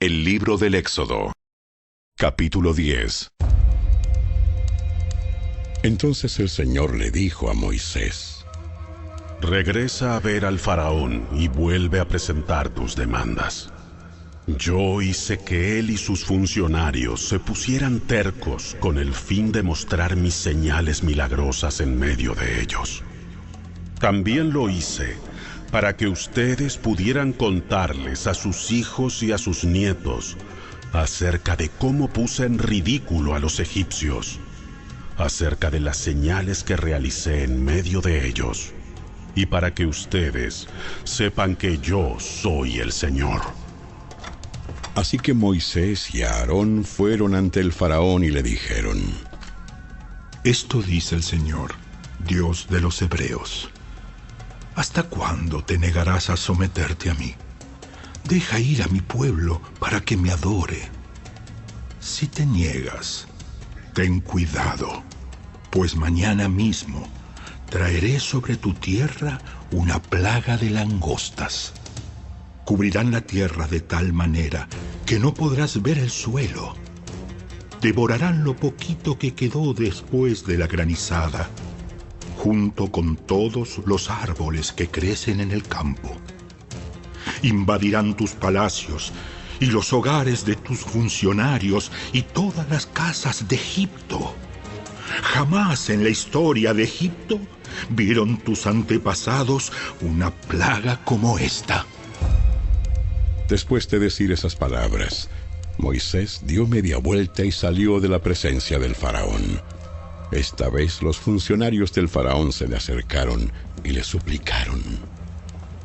El libro del Éxodo, capítulo 10. Entonces el Señor le dijo a Moisés: Regresa a ver al faraón y vuelve a presentar tus demandas. Yo hice que él y sus funcionarios se pusieran tercos con el fin de mostrar mis señales milagrosas en medio de ellos. También lo hice para que ustedes pudieran contarles a sus hijos y a sus nietos acerca de cómo puse en ridículo a los egipcios, acerca de las señales que realicé en medio de ellos, y para que ustedes sepan que yo soy el Señor. Así que Moisés y Aarón fueron ante el faraón y le dijeron: Esto dice el Señor, Dios de los hebreos: ¿hasta cuándo te negarás a someterte a mí? Deja ir a mi pueblo para que me adore. Si te niegas, ten cuidado, pues mañana mismo traeré sobre tu tierra una plaga de langostas. Cubrirán la tierra de tal manera que no podrás ver el suelo. Devorarán lo poquito que quedó después de la granizada, junto con todos los árboles que crecen en el campo. Invadirán tus palacios y los hogares de tus funcionarios y todas las casas de Egipto. Jamás en la historia de Egipto vieron tus antepasados una plaga como esta. Después de decir esas palabras, Moisés dio media vuelta y salió de la presencia del faraón. Esta vez los funcionarios del faraón se le acercaron y le suplicaron: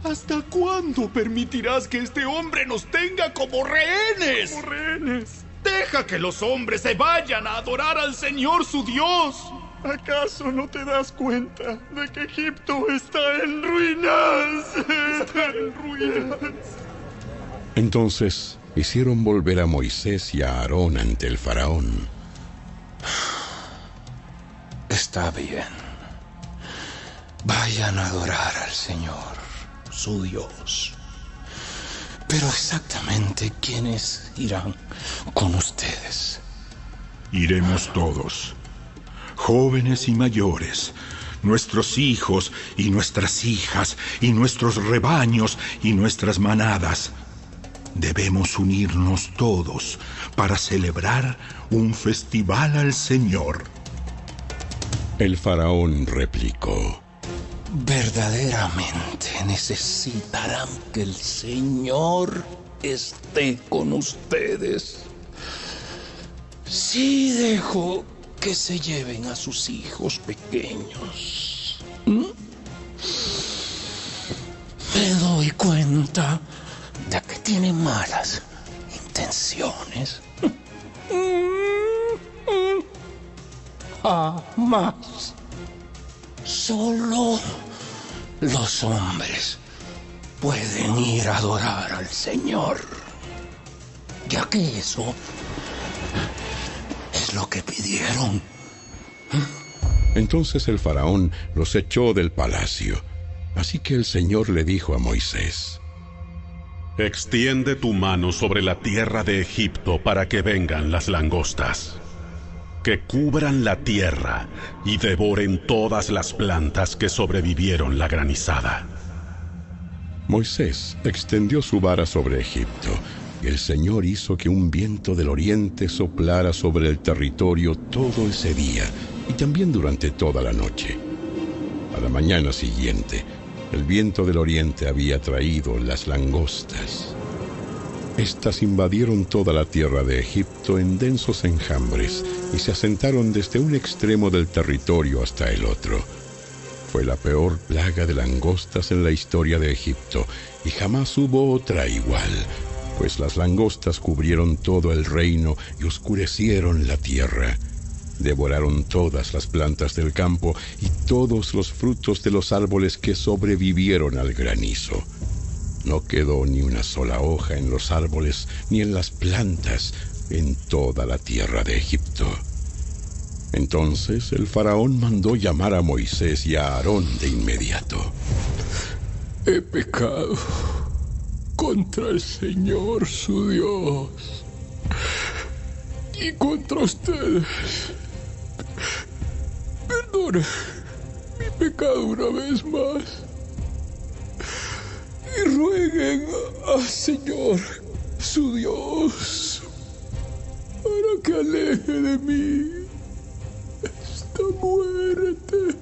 ¿Hasta cuándo permitirás que este hombre nos tenga como rehenes? Como rehenes. Deja que los hombres se vayan a adorar al Señor su Dios. ¿Acaso no te das cuenta de que Egipto está en ruinas? Está en ruinas. Entonces hicieron volver a Moisés y a Aarón ante el faraón. Está bien. Vayan a adorar al Señor, su Dios. Pero exactamente, ¿quiénes irán con ustedes? Iremos todos, jóvenes y mayores, nuestros hijos y nuestras hijas, y nuestros rebaños y nuestras manadas. Debemos unirnos todos para celebrar un festival al Señor. El faraón replicó: Verdaderamente necesitarán que el Señor esté con ustedes. Si dejo que se lleven a sus hijos pequeños, me doy cuenta de que tienen malas intenciones. Jamás. Solo los hombres pueden ir a adorar al Señor, ya que eso es lo que pidieron. Entonces el faraón los echó del palacio. Así que el Señor le dijo a Moisés: Extiende tu mano sobre la tierra de Egipto para que vengan las langostas, que cubran la tierra y devoren todas las plantas que sobrevivieron la granizada. Moisés extendió su vara sobre Egipto, y el Señor hizo que un viento del oriente soplara sobre el territorio todo ese día y también durante toda la noche. A la mañana siguiente, el viento del oriente había traído las langostas. Estas invadieron toda la tierra de Egipto en densos enjambres y se asentaron desde un extremo del territorio hasta el otro. Fue la peor plaga de langostas en la historia de Egipto, y jamás hubo otra igual, pues las langostas cubrieron todo el reino y oscurecieron la tierra. Devoraron todas las plantas del campo y todos los frutos de los árboles que sobrevivieron al granizo. No quedó ni una sola hoja en los árboles ni en las plantas en toda la tierra de Egipto. Entonces el faraón mandó llamar a Moisés y a Aarón de inmediato. He pecado contra el Señor su Dios y contra ustedes. Perdone mi pecado una vez más y rueguen al Señor su Dios para que aleje de mí esta muerte.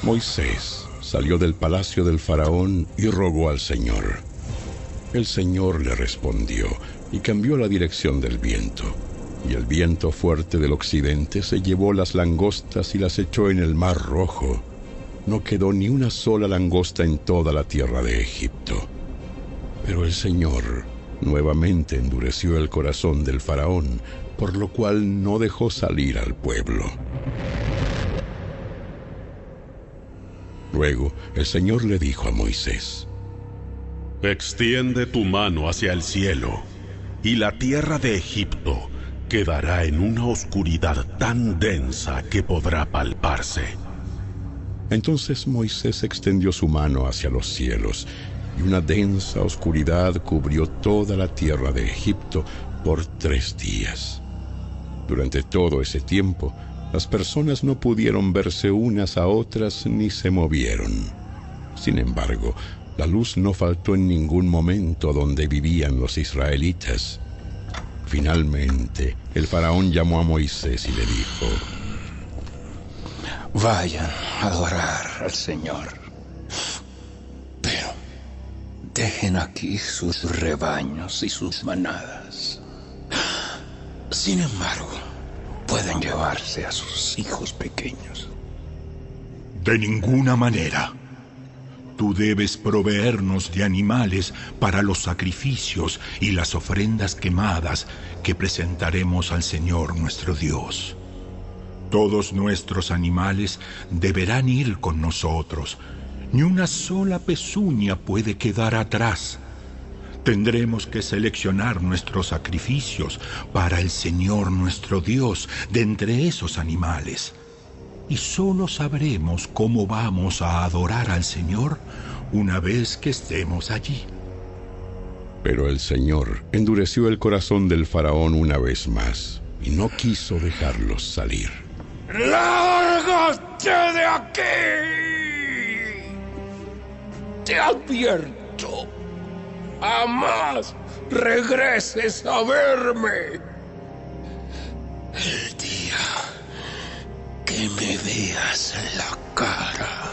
Moisés salió del palacio del faraón y rogó al Señor. El Señor le respondió y cambió la dirección del viento. Y el viento fuerte del occidente se llevó las langostas y las echó en el mar Rojo. No quedó ni una sola langosta en toda la tierra de Egipto. Pero el Señor nuevamente endureció el corazón del faraón, por lo cual no dejó salir al pueblo. Luego el Señor le dijo a Moisés: extiende tu mano hacia el cielo, y la tierra de Egipto quedará en una oscuridad tan densa que podrá palparse. Entonces Moisés extendió su mano hacia los cielos, y una densa oscuridad cubrió toda la tierra de Egipto por 3 días. Durante todo ese tiempo, las personas no pudieron verse unas a otras ni se movieron. Sin embargo, la luz no faltó en ningún momento donde vivían los israelitas. Finalmente, el faraón llamó a Moisés y le dijo: vayan a adorar al Señor, pero dejen aquí sus rebaños y sus manadas. Sin embargo, pueden llevarse a sus hijos pequeños. De ninguna manera. Tú debes proveernos de animales para los sacrificios y las ofrendas quemadas que presentaremos al Señor nuestro Dios. Todos nuestros animales deberán ir con nosotros. Ni una sola pezuña puede quedar atrás. Tendremos que seleccionar nuestros sacrificios para el Señor nuestro Dios de entre esos animales. Y solo sabremos cómo vamos a adorar al Señor una vez que estemos allí. Pero el Señor endureció el corazón del faraón una vez más y no quiso dejarlos salir. ¡Lárgate de aquí! Te advierto, jamás regreses a verme. El día que me veas en la cara,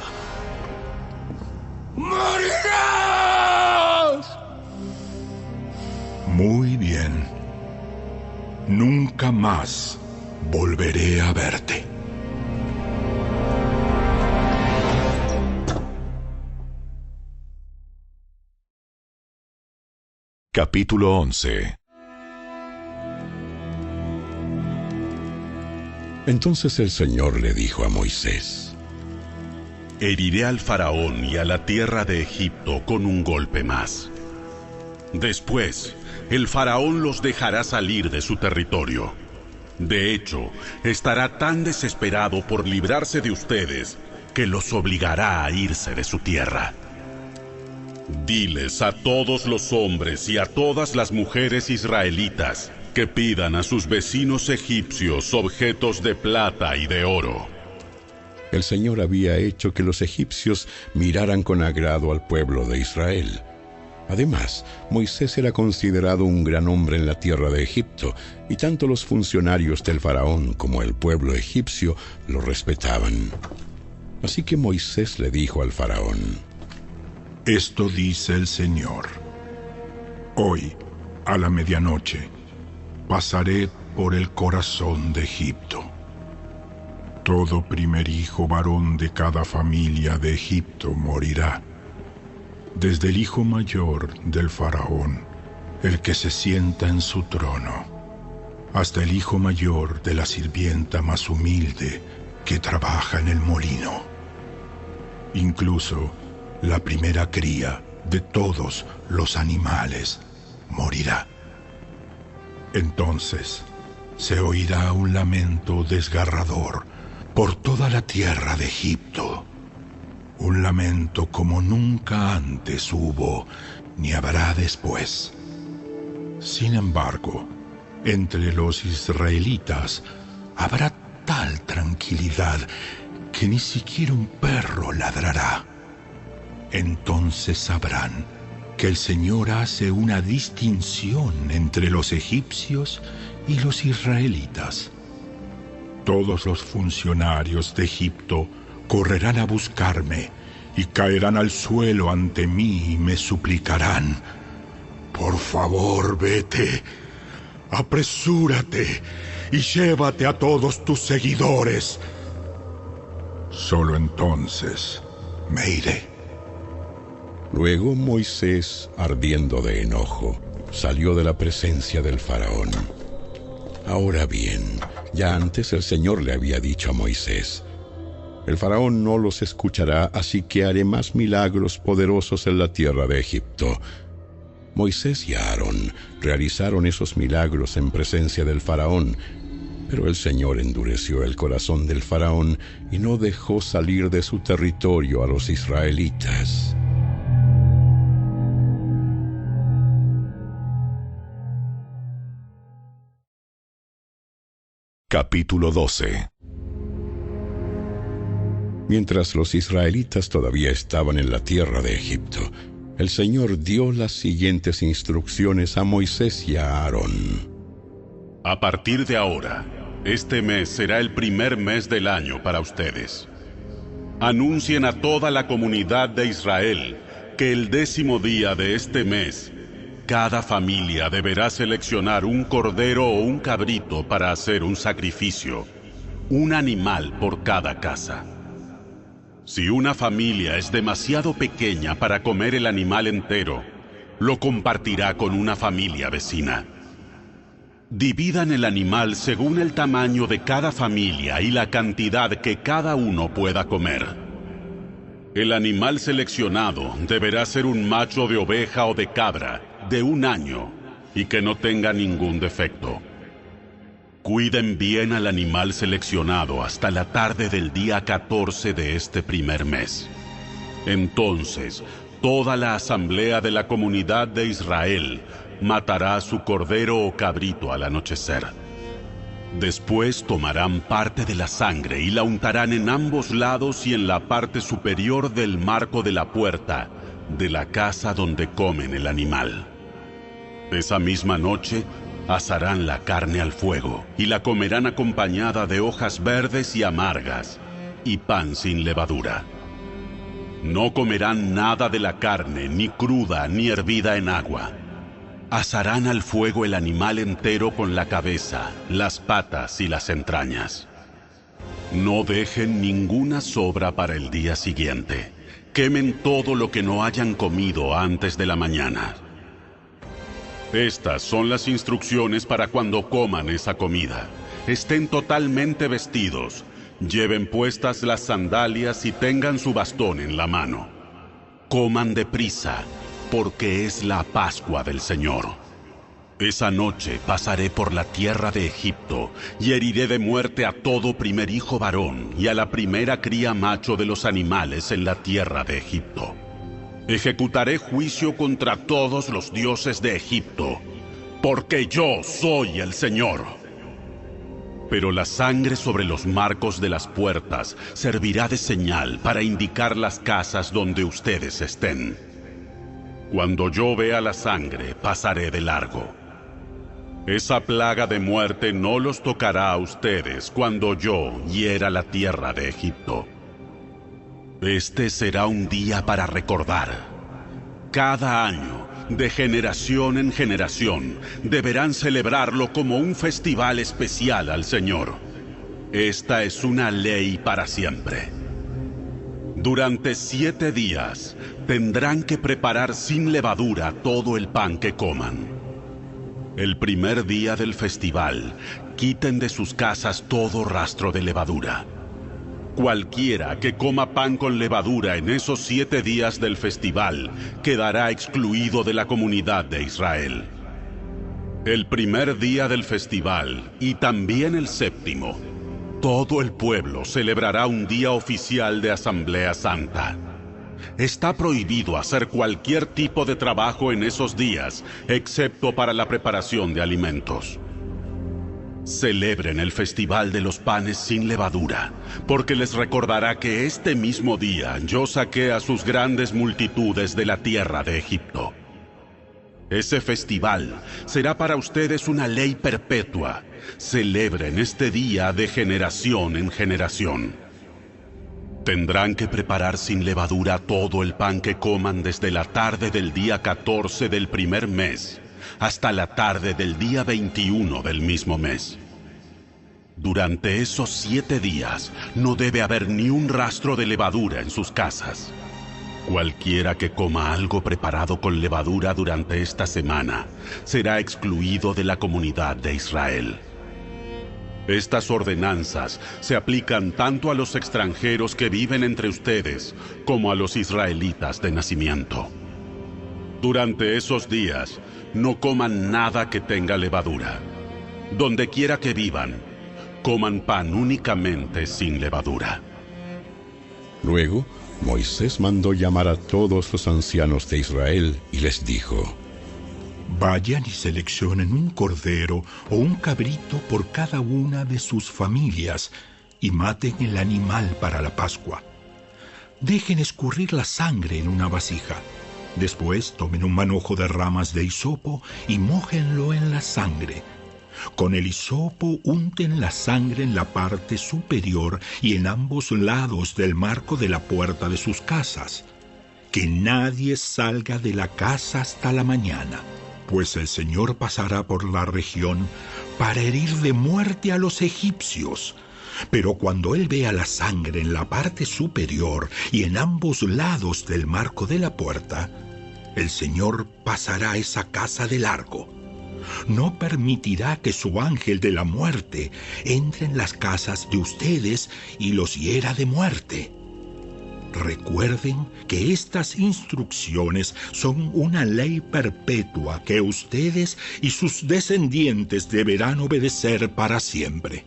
morirás. Muy bien. Nunca más volveré a verte. Capítulo 11. Entonces el Señor le dijo a Moisés: heriré al faraón y a la tierra de Egipto con un golpe más. Después, el faraón los dejará salir de su territorio. De hecho, estará tan desesperado por librarse de ustedes que los obligará a irse de su tierra. Diles a todos los hombres y a todas las mujeres israelitas que pidan a sus vecinos egipcios objetos de plata y de oro. El Señor había hecho que los egipcios miraran con agrado al pueblo de Israel. Además, Moisés era considerado un gran hombre en la tierra de Egipto, y tanto los funcionarios del faraón como el pueblo egipcio lo respetaban. Así que Moisés le dijo al faraón: Esto dice el Señor: hoy, a la medianoche, pasaré por el corazón de Egipto. Todo primer hijo varón de cada familia de Egipto morirá, desde el hijo mayor del faraón, el que se sienta en su trono, hasta el hijo mayor de la sirvienta más humilde que trabaja en el molino. Incluso la primera cría de todos los animales morirá. Entonces se oirá un lamento desgarrador por toda la tierra de Egipto, un lamento como nunca antes hubo, ni habrá después. Sin embargo, entre los israelitas habrá tal tranquilidad que ni siquiera un perro ladrará. Entonces sabrán que el Señor hace una distinción entre los egipcios y los israelitas. Todos los funcionarios de Egipto correrán a buscarme y caerán al suelo ante mí y me suplicarán: por favor, vete, apresúrate y llévate a todos tus seguidores. Solo entonces me iré. Luego Moisés, ardiendo de enojo, salió de la presencia del faraón. Ahora bien, ya antes el Señor le había dicho a Moisés: el faraón no los escuchará, así que haré más milagros poderosos en la tierra de Egipto. Moisés y Aarón realizaron esos milagros en presencia del faraón, pero el Señor endureció el corazón del faraón y no dejó salir de su territorio a los israelitas. Capítulo 12. Mientras los israelitas todavía estaban en la tierra de Egipto, el Señor dio las siguientes instrucciones a Moisés y a Aarón. A partir de ahora, este mes será el primer mes del año para ustedes. Anuncien a toda la comunidad de Israel que el 10º día de este mes, cada familia deberá seleccionar un cordero o un cabrito para hacer un sacrificio, un animal por cada casa. Si una familia es demasiado pequeña para comer el animal entero, lo compartirá con una familia vecina. Dividan el animal según el tamaño de cada familia y la cantidad que cada uno pueda comer. El animal seleccionado deberá ser un macho de oveja o de cabra de 1 año y que no tenga ningún defecto. Cuiden bien al animal seleccionado hasta la tarde del día 14 de este primer mes. Entonces, toda la asamblea de la comunidad de Israel matará su cordero o cabrito al anochecer. Después tomarán parte de la sangre y la untarán en ambos lados y en la parte superior del marco de la puerta de la casa donde comen el animal. Esa misma noche asarán la carne al fuego y la comerán acompañada de hojas verdes y amargas y pan sin levadura. No comerán nada de la carne, ni cruda ni hervida en agua. Asarán al fuego el animal entero con la cabeza, las patas y las entrañas. No dejen ninguna sobra para el día siguiente. Quemen todo lo que no hayan comido antes de la mañana. Estas son las instrucciones para cuando coman esa comida. Estén totalmente vestidos, lleven puestas las sandalias y tengan su bastón en la mano. Coman deprisa, porque es la Pascua del Señor. Esa noche pasaré por la tierra de Egipto y heriré de muerte a todo primer hijo varón y a la primera cría macho de los animales en la tierra de Egipto. Ejecutaré juicio contra todos los dioses de Egipto, porque yo soy el Señor. Pero la sangre sobre los marcos de las puertas servirá de señal para indicar las casas donde ustedes estén. Cuando yo vea la sangre, pasaré de largo. Esa plaga de muerte no los tocará a ustedes cuando yo hiera la tierra de Egipto. Este será un día para recordar. Cada año, de generación en generación, deberán celebrarlo como un festival especial al Señor. Esta es una ley para siempre. Durante 7 días, tendrán que preparar sin levadura todo el pan que coman. El primer día del festival, quiten de sus casas todo rastro de levadura. Cualquiera que coma pan con levadura en esos 7 días del festival quedará excluido de la comunidad de Israel. El primer día del festival y también el 7º, todo el pueblo celebrará un día oficial de Asamblea Santa. Está prohibido hacer cualquier tipo de trabajo en esos días, excepto para la preparación de alimentos. Celebren el Festival de los Panes sin Levadura, porque les recordará que este mismo día yo saqué a sus grandes multitudes de la tierra de Egipto. Ese festival será para ustedes una ley perpetua. Celebren este día de generación en generación. Tendrán que preparar sin levadura todo el pan que coman desde la tarde del día 14 del primer mes hasta la tarde del día 21 del mismo mes. Durante esos 7 días no debe haber ni un rastro de levadura en sus casas. Cualquiera que coma algo preparado con levadura durante esta semana será excluido de la comunidad de Israel. Estas ordenanzas se aplican tanto a los extranjeros que viven entre ustedes como a los israelitas de nacimiento. Durante esos días, no coman nada que tenga levadura. Donde quiera que vivan, coman pan únicamente sin levadura. Luego, Moisés mandó llamar a todos los ancianos de Israel y les dijo: Vayan y seleccionen un cordero o un cabrito por cada una de sus familias y maten el animal para la Pascua. Dejen escurrir la sangre en una vasija. Después tomen un manojo de ramas de hisopo y mójenlo en la sangre. Con el hisopo unten la sangre en la parte superior y en ambos lados del marco de la puerta de sus casas. Que nadie salga de la casa hasta la mañana, pues el Señor pasará por la región para herir de muerte a los egipcios. Pero cuando Él vea la sangre en la parte superior y en ambos lados del marco de la puerta, el Señor pasará esa casa de largo. No permitirá que su ángel de la muerte entre en las casas de ustedes y los hiera de muerte. Recuerden que estas instrucciones son una ley perpetua que ustedes y sus descendientes deberán obedecer para siempre.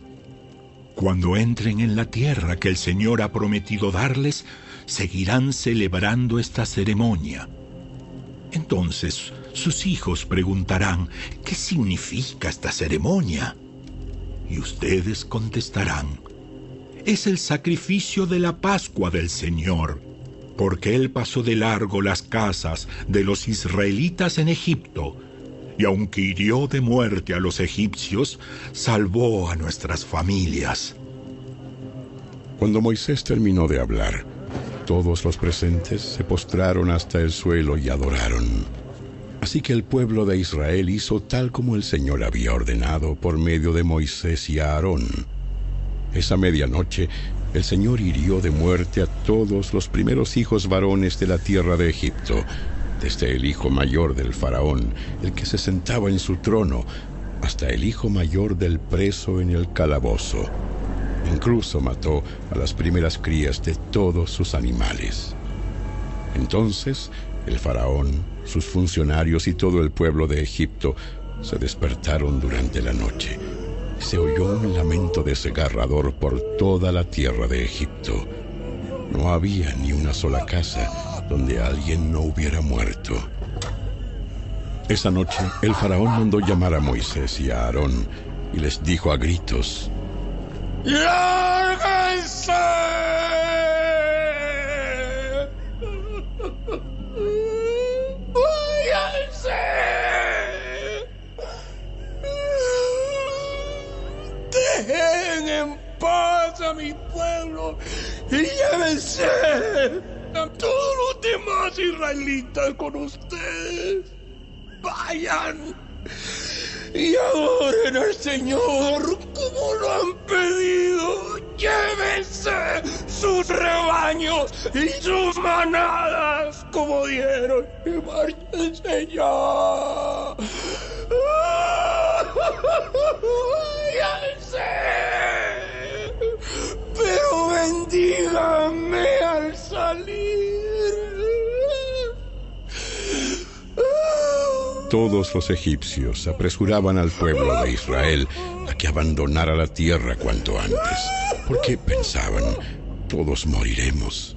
Cuando entren en la tierra que el Señor ha prometido darles, seguirán celebrando esta ceremonia. Entonces sus hijos preguntarán: ¿qué significa esta ceremonia? Y ustedes contestarán: es el sacrificio de la Pascua del Señor, porque Él pasó de largo las casas de los israelitas en Egipto, y aunque hirió de muerte a los egipcios, salvó a nuestras familias. Cuando Moisés terminó de hablar, todos los presentes se postraron hasta el suelo y adoraron. Así que el pueblo de Israel hizo tal como el Señor había ordenado por medio de Moisés y Aarón. Esa medianoche, el Señor hirió de muerte a todos los primeros hijos varones de la tierra de Egipto, desde el hijo mayor del faraón, el que se sentaba en su trono, hasta el hijo mayor del preso en el calabozo. Incluso mató a las primeras crías de todos sus animales. Entonces, el faraón, sus funcionarios y todo el pueblo de Egipto se despertaron durante la noche. Se oyó un lamento desgarrador por toda la tierra de Egipto. No había ni una sola casa donde alguien no hubiera muerto. Esa noche, el faraón mandó llamar a Moisés y a Aarón y les dijo a gritos: ¡lárguense! ¡Váyanse! Dejen en paz a mi pueblo y llévense a todos los demás israelitas con ustedes. Vayan y adoren al Señor como lo han pedido. Llévense sus rebaños y sus manadas como dieron y márchense ya. Váyanse, pero bendíganme al salir. Todos los egipcios apresuraban al pueblo de Israel a que abandonara la tierra cuanto antes, porque pensaban: todos moriremos.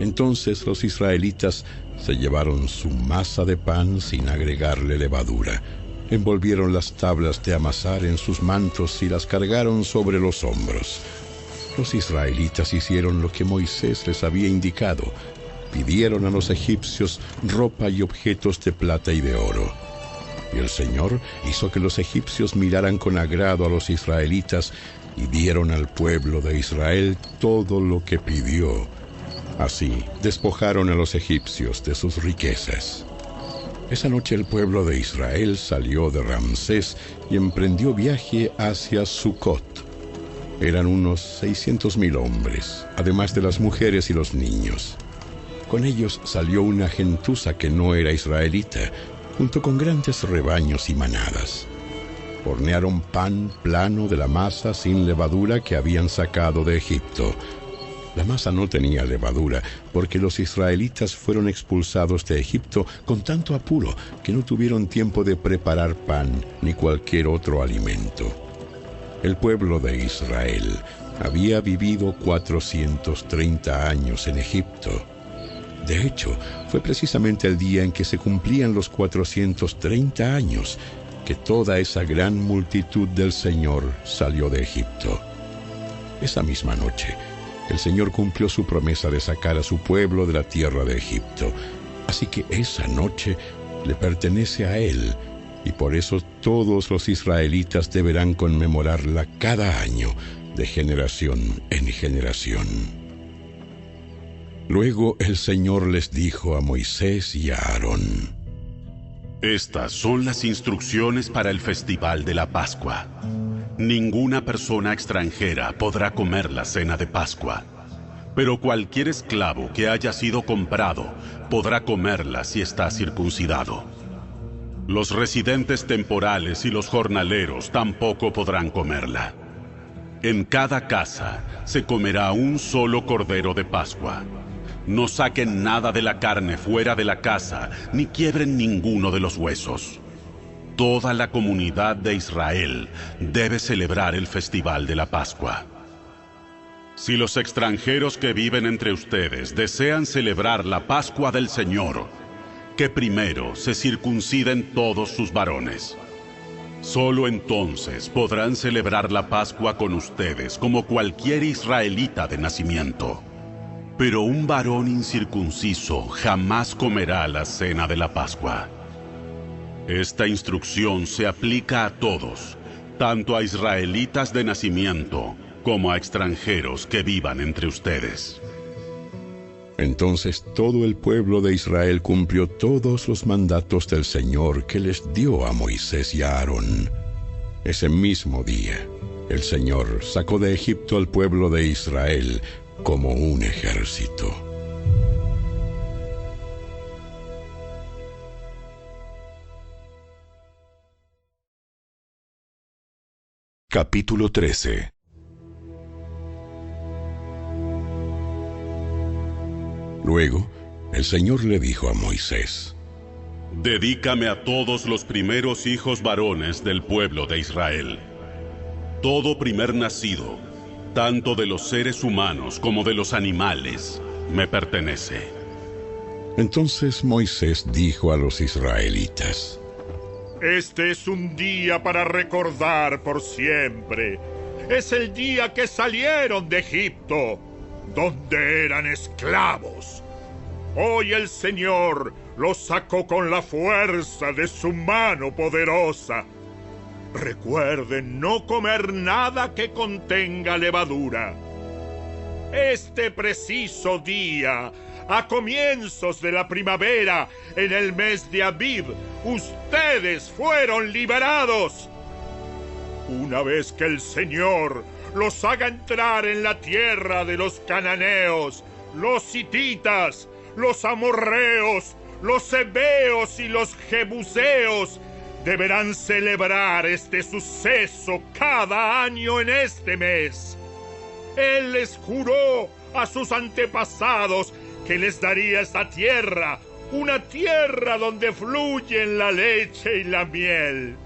Entonces los israelitas se llevaron su masa de pan sin agregarle levadura. Envolvieron las tablas de amasar en sus mantos y las cargaron sobre los hombros. Los israelitas hicieron lo que Moisés les había indicado. Pidieron a los egipcios ropa y objetos de plata y de oro. Y el Señor hizo que los egipcios miraran con agrado a los israelitas y dieron al pueblo de Israel todo lo que pidió. Así despojaron a los egipcios de sus riquezas. Esa noche el pueblo de Israel salió de Ramsés y emprendió viaje hacia Sucot. Eran unos 600,000 hombres, además de las mujeres y los niños. Con ellos salió una gentuza que no era israelita, junto con grandes rebaños y manadas. Hornearon pan plano de la masa sin levadura que habían sacado de Egipto. La masa no tenía levadura, porque los israelitas fueron expulsados de Egipto con tanto apuro que no tuvieron tiempo de preparar pan ni cualquier otro alimento. El pueblo de Israel había vivido 430 años en Egipto. De hecho, fue precisamente el día en que se cumplían los 430 años que toda esa gran multitud del Señor salió de Egipto. Esa misma noche, el Señor cumplió su promesa de sacar a su pueblo de la tierra de Egipto. Así que esa noche le pertenece a Él, y por eso todos los israelitas deberán conmemorarla cada año, de generación en generación. Luego el Señor les dijo a Moisés y a Aarón: Estas son las instrucciones para el festival de la Pascua. Ninguna persona extranjera podrá comer la cena de Pascua, pero cualquier esclavo que haya sido comprado podrá comerla si está circuncidado. Los residentes temporales y los jornaleros tampoco podrán comerla. En cada casa se comerá un solo cordero de Pascua. No saquen nada de la carne fuera de la casa, ni quiebren ninguno de los huesos. Toda la comunidad de Israel debe celebrar el festival de la Pascua. Si los extranjeros que viven entre ustedes desean celebrar la Pascua del Señor, que primero se circunciden todos sus varones. Solo entonces podrán celebrar la Pascua con ustedes como cualquier israelita de nacimiento. Pero un varón incircunciso jamás comerá la cena de la Pascua. Esta instrucción se aplica a todos, tanto a israelitas de nacimiento como a extranjeros que vivan entre ustedes. Entonces todo el pueblo de Israel cumplió todos los mandatos del Señor que les dio a Moisés y a Aarón. Ese mismo día, el Señor sacó de Egipto al pueblo de Israel como un ejército. Capítulo 13. Luego, el Señor le dijo a Moisés: Dedícame a todos los primeros hijos varones del pueblo de Israel. Todo primer nacido, tanto de los seres humanos como de los animales, me pertenece. Entonces Moisés dijo a los israelitas: Este es un día para recordar por siempre. Es el día que salieron de Egipto, donde eran esclavos. Hoy el Señor los sacó con la fuerza de su mano poderosa. Recuerden no comer nada que contenga levadura. Este preciso día, a comienzos de la primavera, en el mes de Abib, ustedes fueron liberados. Una vez que el Señor los haga entrar en la tierra de los cananeos, los hititas, los amorreos, los heveos y los jebuseos, deberán celebrar este suceso cada año en este mes. Él les juró a sus antepasados que les daría esta tierra, una tierra donde fluyen la leche y la miel.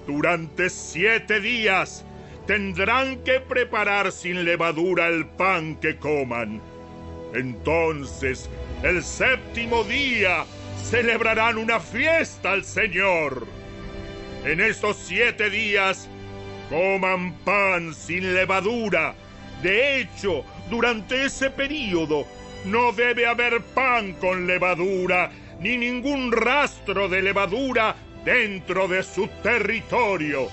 Durante 7 días tendrán que preparar sin levadura el pan que coman. Entonces, el séptimo día, celebrarán una fiesta al Señor. En estos 7 días, coman pan sin levadura. De hecho, durante ese período, no debe haber pan con levadura, ni ningún rastro de levadura dentro de su territorio.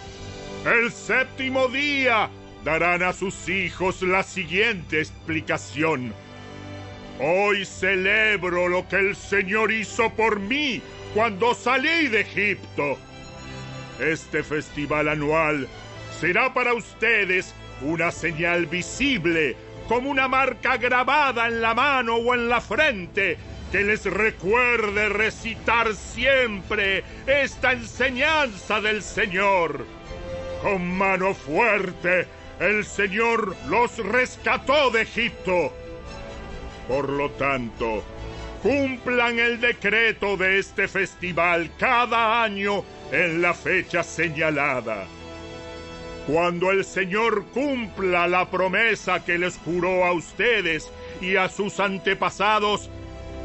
El séptimo día, darán a sus hijos la siguiente explicación: hoy celebro lo que el Señor hizo por mí cuando salí de Egipto. Este festival anual será para ustedes una señal visible, como una marca grabada en la mano o en la frente, que les recuerde recitar siempre esta enseñanza del Señor. Con mano fuerte, el Señor los rescató de Egipto. Por lo tanto, cumplan el decreto de este festival cada año en la fecha señalada. Cuando el Señor cumpla la promesa que les juró a ustedes y a sus antepasados,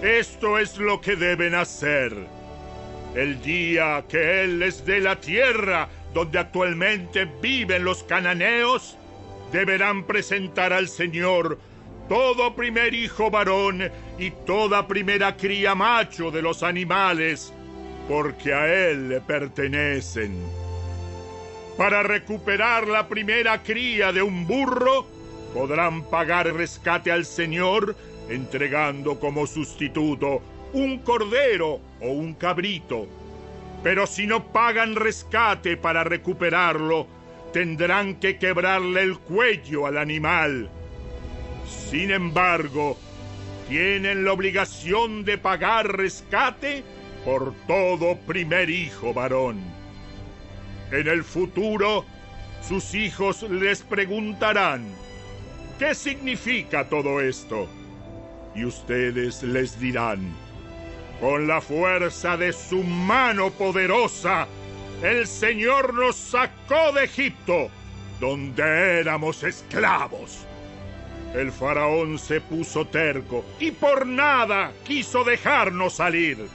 esto es lo que deben hacer. El día que Él les dé la tierra donde actualmente viven los cananeos, deberán presentar al Señor todo primer hijo varón y toda primera cría macho de los animales, porque a Él le pertenecen. Para recuperar la primera cría de un burro, podrán pagar rescate al Señor entregando como sustituto un cordero o un cabrito. Pero si no pagan rescate para recuperarlo, tendrán que quebrarle el cuello al animal. Sin embargo, tienen la obligación de pagar rescate por todo primer hijo varón. En el futuro, sus hijos les preguntarán: ¿qué significa todo esto? Y ustedes les dirán: con la fuerza de su mano poderosa, el Señor nos sacó de Egipto, donde éramos esclavos. El faraón se puso terco y por nada quiso dejarnos salir.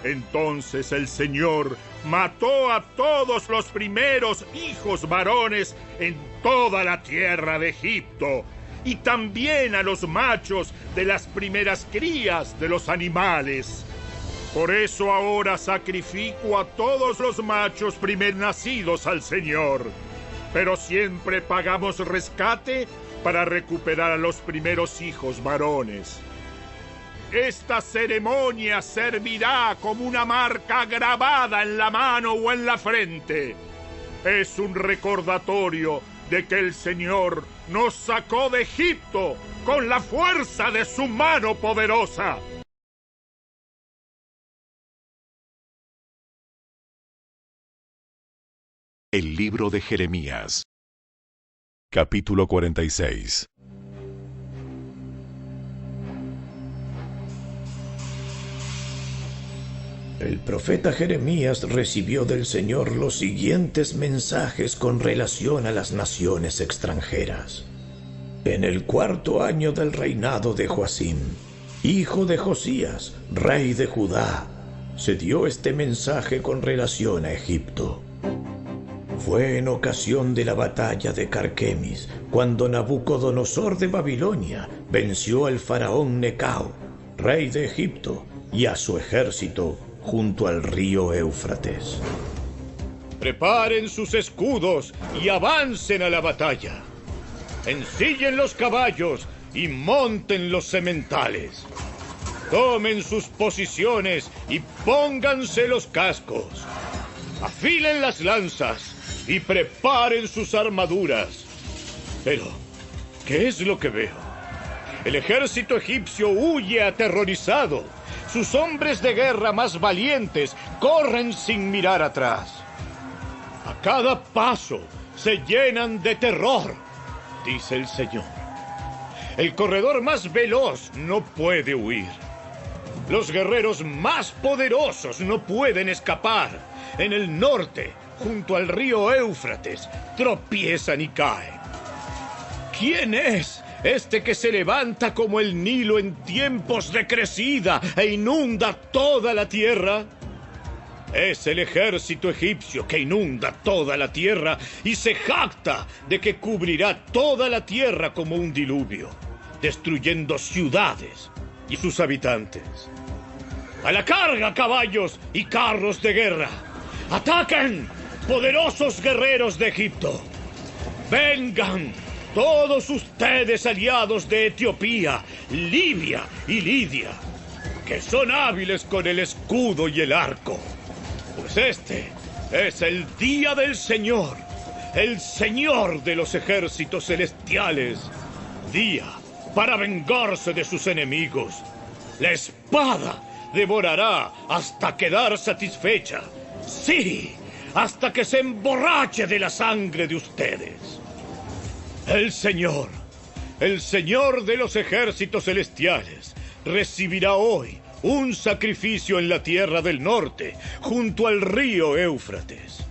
Entonces el Señor mató a todos los primeros hijos varones en toda la tierra de Egipto, y también a los machos de las primeras crías de los animales. Por eso ahora sacrifico a todos los machos primer nacidos al Señor, pero siempre pagamos rescate para recuperar a los primeros hijos varones. Esta ceremonia servirá como una marca grabada en la mano o en la frente. Es un recordatorio de que el Señor nos sacó de Egipto con la fuerza de su mano poderosa. El libro de Jeremías. Capítulo 46. El profeta Jeremías recibió del Señor los siguientes mensajes con relación a las naciones extranjeras. En el 4º año del reinado de Joacim, hijo de Josías, rey de Judá, se dio este mensaje con relación a Egipto. Fue en ocasión de la batalla de Carquemis, cuando Nabucodonosor de Babilonia venció al faraón Necao, rey de Egipto, y a su ejército junto al río Éufrates. Preparen sus escudos y avancen a la batalla. Ensillen los caballos y monten los sementales. Tomen sus posiciones y pónganse los cascos. Afilen las lanzas y preparen sus armaduras. Pero, ¿qué es lo que veo? El ejército egipcio huye aterrorizado. Sus hombres de guerra más valientes corren sin mirar atrás. A cada paso se llenan de terror, dice el Señor. El corredor más veloz no puede huir. Los guerreros más poderosos no pueden escapar. En el norte, junto al río Éufrates, tropiezan y caen. ¿Quién es este que se levanta como el Nilo en tiempos de crecida e inunda toda la tierra. Es el ejército egipcio que inunda toda la tierra y se jacta de que cubrirá toda la tierra como un diluvio, destruyendo ciudades y sus habitantes. ¡A la carga, caballos y carros de guerra! ¡Ataquen, poderosos guerreros de Egipto! ¡Vengan, todos ustedes aliados de Etiopía, Libia y Lidia, que son hábiles con el escudo y el arco! Pues este es el día del Señor, el Señor de los ejércitos celestiales. Día para vengarse de sus enemigos. La espada devorará hasta quedar satisfecha. Sí, hasta que se emborrache de la sangre de ustedes. El Señor de los ejércitos celestiales, recibirá hoy un sacrificio en la tierra del norte, junto al río Éufrates.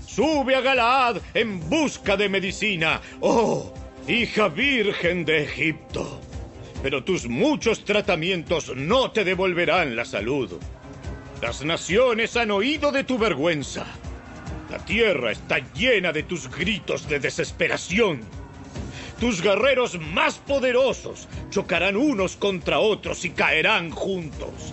Sube a Galaad en busca de medicina, oh, hija virgen de Egipto. Pero tus muchos tratamientos no te devolverán la salud. Las naciones han oído de tu vergüenza. La tierra está llena de tus gritos de desesperación. Tus guerreros más poderosos chocarán unos contra otros y caerán juntos.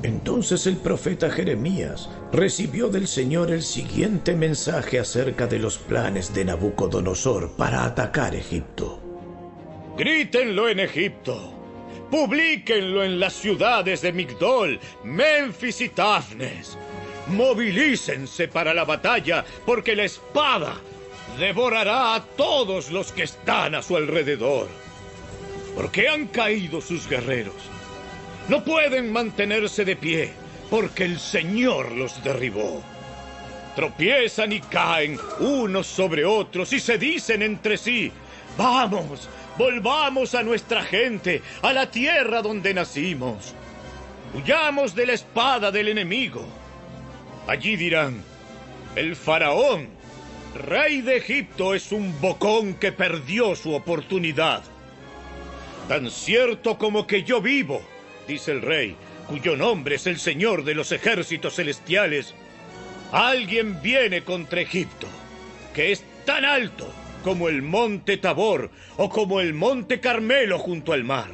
Entonces el profeta Jeremías recibió del Señor el siguiente mensaje acerca de los planes de Nabucodonosor para atacar Egipto. Grítenlo en Egipto. Publíquenlo en las ciudades de Migdol, Menfis y Tafnes. Movilícense para la batalla, porque la espada devorará a todos los que están a su alrededor. Porque han caído sus guerreros. No pueden mantenerse de pie, porque el Señor los derribó. Tropiezan y caen unos sobre otros y se dicen entre sí: vamos, volvamos a nuestra gente, a la tierra donde nacimos. Huyamos de la espada del enemigo. Allí dirán: el faraón, rey de Egipto, es un bocón que perdió su oportunidad. Tan cierto como que yo vivo, dice el rey, cuyo nombre es el Señor de los ejércitos celestiales, alguien viene contra Egipto, que es tan alto como el monte Tabor o como el monte Carmelo junto al mar.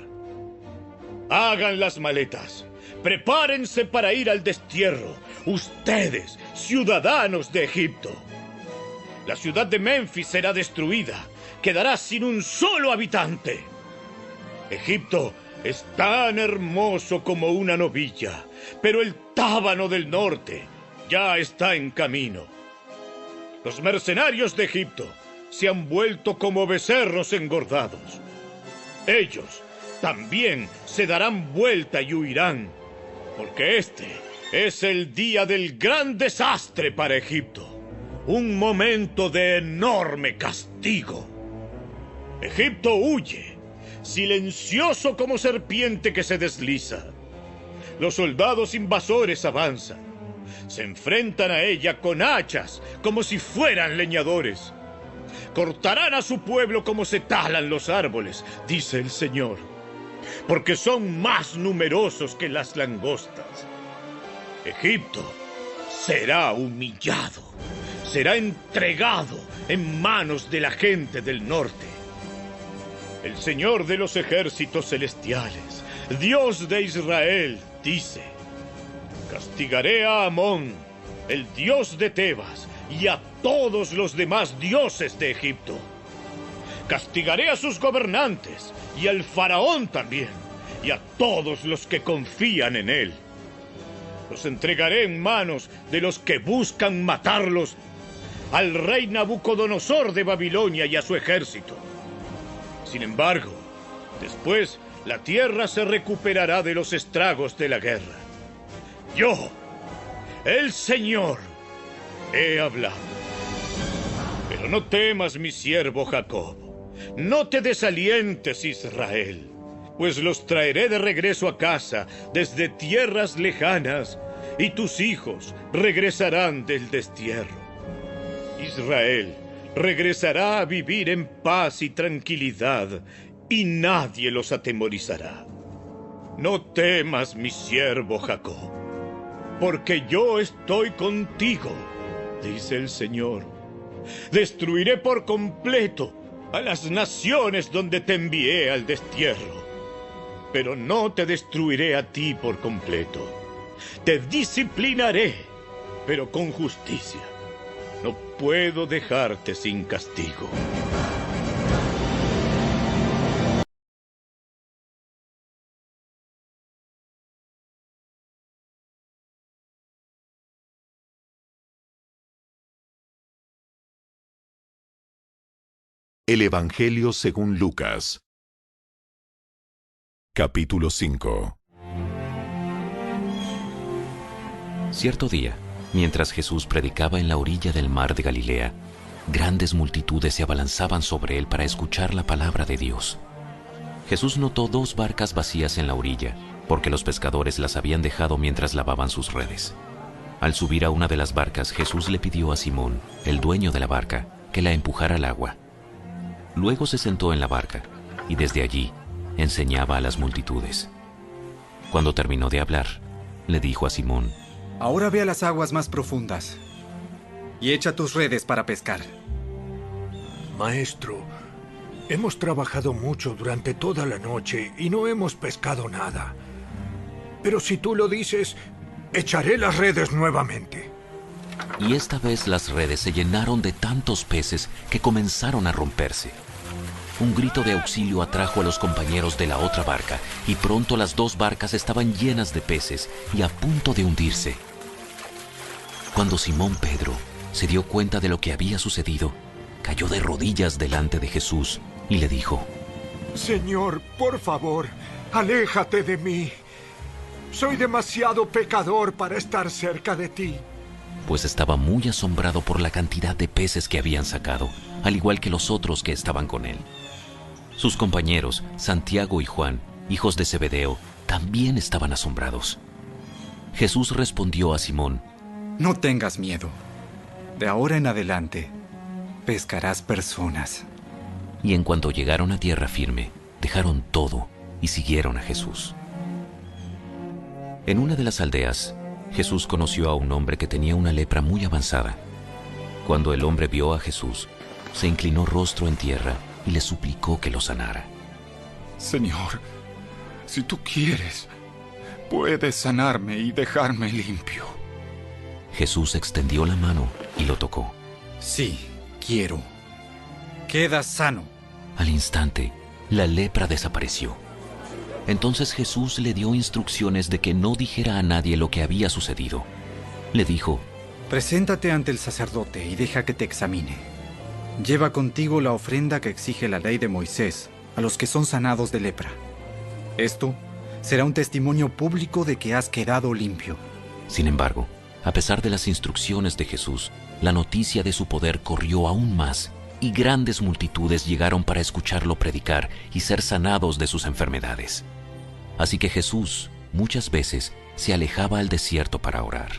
Hagan las maletas, prepárense para ir al destierro, ustedes, ciudadanos de Egipto. La ciudad de Menfis será destruida, quedará sin un solo habitante. Egipto es tan hermoso como una novilla, pero el Tábano del norte ya está en camino. Los mercenarios de Egipto se han vuelto como becerros engordados. Ellos también se darán vuelta y huirán, porque este es el día del gran desastre para Egipto, un momento de enorme castigo. Egipto huye, silencioso como serpiente que se desliza. Los soldados invasores avanzan. Se enfrentan a ella con hachas como si fueran leñadores. Cortarán a su pueblo como se talan los árboles, dice el Señor, porque son más numerosos que las langostas. Egipto será humillado, será entregado en manos de la gente del norte. El Señor de los ejércitos celestiales, Dios de Israel, dice: castigaré a Amón, el dios de Tebas, y a todos los demás dioses de Egipto. Castigaré a sus gobernantes y al faraón también, y a todos los que confían en él. Los entregaré en manos de los que buscan matarlos, al rey Nabucodonosor de Babilonia y a su ejército. Sin embargo, después la tierra se recuperará de los estragos de la guerra. Yo, el Señor, he hablado. Pero no temas, mi siervo Jacob. No te desalientes, Israel, pues los traeré de regreso a casa desde tierras lejanas, y tus hijos regresarán del destierro. Israel, regresará a vivir en paz y tranquilidad, y nadie los atemorizará. No temas, mi siervo Jacob, porque yo estoy contigo, dice el Señor. Destruiré por completo a las naciones donde te envié al destierro, pero no te destruiré a ti por completo. Te disciplinaré, pero con justicia. No puedo dejarte sin castigo. El Evangelio según Lucas. Capítulo 5. Cierto día, mientras Jesús predicaba en la orilla del mar de Galilea, grandes multitudes se abalanzaban sobre él para escuchar la palabra de Dios. Jesús notó 2 barcas vacías en la orilla, porque los pescadores las habían dejado mientras lavaban sus redes. Al subir a una de las barcas, Jesús le pidió a Simón, el dueño de la barca, que la empujara al agua. Luego se sentó en la barca, y desde allí enseñaba a las multitudes. Cuando terminó de hablar, le dijo a Simón: Ahora ve a las aguas más profundas y echa tus redes para pescar. Maestro, hemos trabajado mucho durante toda la noche y no hemos pescado nada. Pero si tú lo dices, echaré las redes nuevamente. Y esta vez las redes se llenaron de tantos peces que comenzaron a romperse. Un grito de auxilio atrajo a los compañeros de la otra barca, y pronto las 2 barcas estaban llenas de peces y a punto de hundirse. Cuando Simón Pedro se dio cuenta de lo que había sucedido, cayó de rodillas delante de Jesús y le dijo: Señor, por favor, aléjate de mí. Soy demasiado pecador para estar cerca de ti. Pues estaba muy asombrado por la cantidad de peces que habían sacado, al igual que los otros que estaban con él. Sus compañeros, Santiago y Juan, hijos de Zebedeo, también estaban asombrados. Jesús respondió a Simón: No tengas miedo. De ahora en adelante, pescarás personas. Y en cuanto llegaron a tierra firme, dejaron todo y siguieron a Jesús. En una de las aldeas, Jesús conoció a un hombre que tenía una lepra muy avanzada. Cuando el hombre vio a Jesús, se inclinó rostro en tierra y le suplicó que lo sanara. Señor, si tú quieres, puedes sanarme y dejarme limpio. Jesús extendió la mano y lo tocó. Sí, quiero. Queda sano. Al instante, la lepra desapareció. Entonces Jesús le dio instrucciones de que no dijera a nadie lo que había sucedido. Le dijo: Preséntate ante el sacerdote y deja que te examine. Lleva contigo la ofrenda que exige la ley de Moisés a los que son sanados de lepra. Esto será un testimonio público de que has quedado limpio. Sin embargo, a pesar de las instrucciones de Jesús, la noticia de su poder corrió aún más, y grandes multitudes llegaron para escucharlo predicar y ser sanados de sus enfermedades. Así que Jesús muchas veces se alejaba al desierto para orar.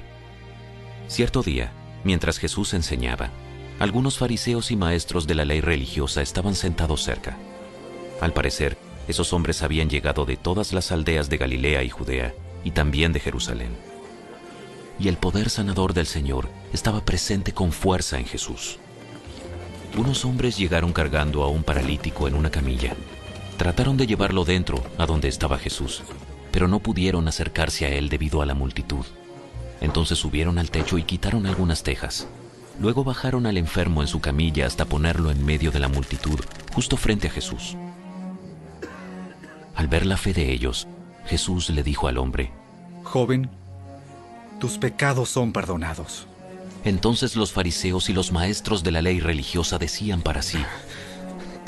Cierto día, mientras Jesús enseñaba, algunos fariseos y maestros de la ley religiosa estaban sentados cerca. Al parecer, esos hombres habían llegado de todas las aldeas de Galilea y Judea, y también de Jerusalén. Y el poder sanador del Señor estaba presente con fuerza en Jesús. Unos hombres llegaron cargando a un paralítico en una camilla. Trataron de llevarlo dentro, a donde estaba Jesús, pero no pudieron acercarse a él debido a la multitud. Entonces subieron al techo y quitaron algunas tejas. Luego bajaron al enfermo en su camilla hasta ponerlo en medio de la multitud, justo frente a Jesús. Al ver la fe de ellos, Jesús le dijo al hombre: Joven, tus pecados son perdonados. Entonces los fariseos y los maestros de la ley religiosa decían para sí: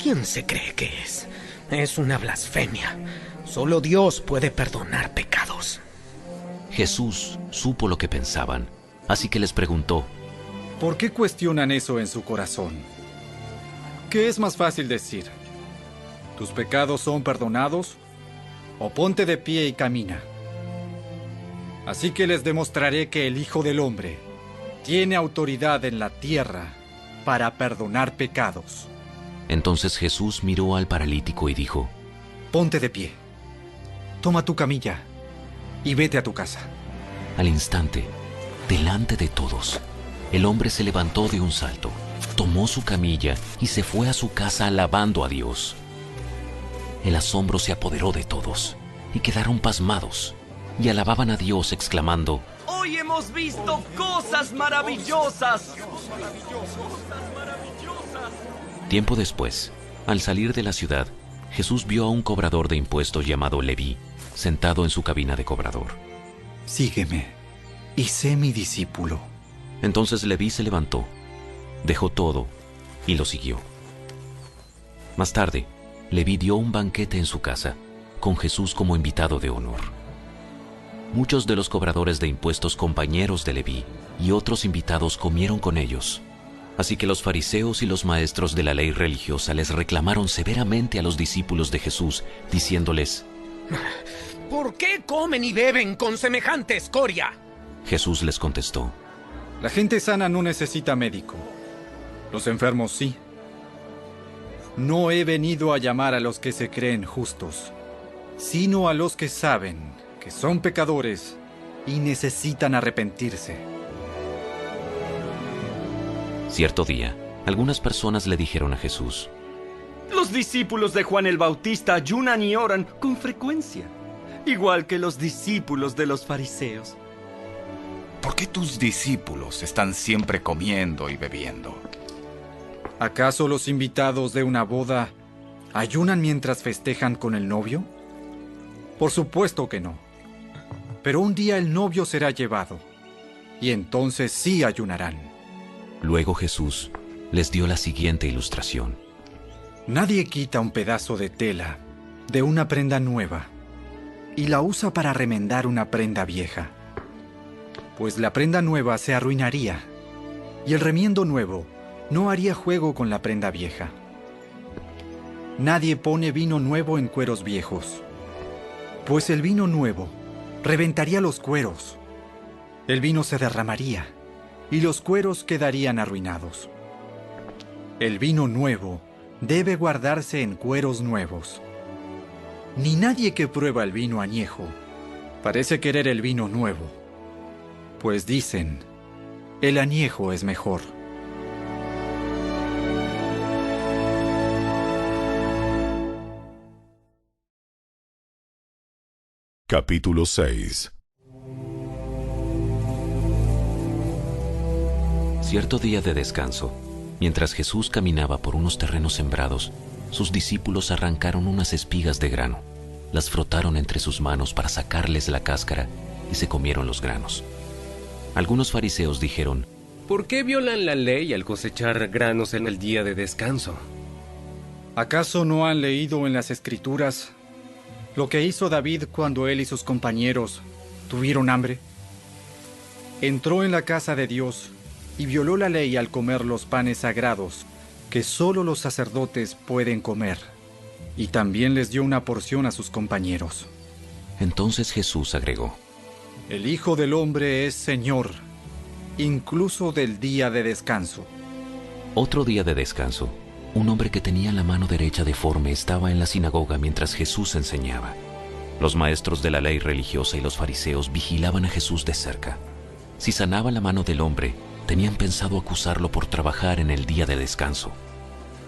¿Quién se cree que es? Es una blasfemia. Solo Dios puede perdonar pecados. Jesús supo lo que pensaban, así que les preguntó: ¿Por qué cuestionan eso en su corazón? ¿Qué es más fácil decir? ¿Tus pecados son perdonados? ¿O ponte de pie y camina? Así que les demostraré que el Hijo del Hombre tiene autoridad en la tierra para perdonar pecados. Entonces Jesús miró al paralítico y dijo: Ponte de pie, toma tu camilla y vete a tu casa. Al instante, delante de todos, el hombre se levantó de un salto, tomó su camilla y se fue a su casa alabando a Dios. El asombro se apoderó de todos y quedaron pasmados y alababan a Dios exclamando: ¡Hoy hemos visto cosas maravillosas! Tiempo después, al salir de la ciudad, Jesús vio a un cobrador de impuestos llamado Leví, sentado en su cabina de cobrador. Sígueme y sé mi discípulo. Entonces Leví se levantó, dejó todo y lo siguió. Más tarde, Leví dio un banquete en su casa, con Jesús como invitado de honor. Muchos de los cobradores de impuestos compañeros de Leví y otros invitados comieron con ellos. Así que los fariseos y los maestros de la ley religiosa les reclamaron severamente a los discípulos de Jesús, diciéndoles: ¿Por qué comen y beben con semejante escoria? Jesús les contestó: La gente sana no necesita médico. Los enfermos sí. No he venido a llamar a los que se creen justos, sino a los que saben que son pecadores y necesitan arrepentirse. Cierto día, algunas personas le dijeron a Jesús: Los discípulos de Juan el Bautista ayunan y oran con frecuencia, igual que los discípulos de los fariseos. ¿Por qué tus discípulos están siempre comiendo y bebiendo? ¿Acaso los invitados de una boda ayunan mientras festejan con el novio? Por supuesto que no. Pero un día el novio será llevado, y entonces sí ayunarán. Luego Jesús les dio la siguiente ilustración. Nadie quita un pedazo de tela de una prenda nueva y la usa para remendar una prenda vieja, pues la prenda nueva se arruinaría y el remiendo nuevo no haría juego con la prenda vieja. Nadie pone vino nuevo en cueros viejos, pues el vino nuevo reventaría los cueros. El vino se derramaría y los cueros quedarían arruinados. El vino nuevo debe guardarse en cueros nuevos. Ni nadie que prueba el vino añejo parece querer el vino nuevo, pues dicen, el añejo es mejor. Capítulo 6. Cierto día de descanso, mientras Jesús caminaba por unos terrenos sembrados, sus discípulos arrancaron unas espigas de grano, las frotaron entre sus manos para sacarles la cáscara y se comieron los granos. Algunos fariseos dijeron: ¿Por qué violan la ley al cosechar granos en el día de descanso? ¿Acaso no han leído en las Escrituras lo que hizo David cuando él y sus compañeros tuvieron hambre? Entró en la casa de Dios y violó la ley al comer los panes sagrados que solo los sacerdotes pueden comer, y también les dio una porción a sus compañeros. Entonces Jesús agregó: El Hijo del Hombre es Señor, incluso del día de descanso. Otro día de descanso, un hombre que tenía la mano derecha deforme estaba en la sinagoga mientras Jesús enseñaba. Los maestros de la ley religiosa y los fariseos vigilaban a Jesús de cerca. Si sanaba la mano del hombre, tenían pensado acusarlo por trabajar en el día de descanso.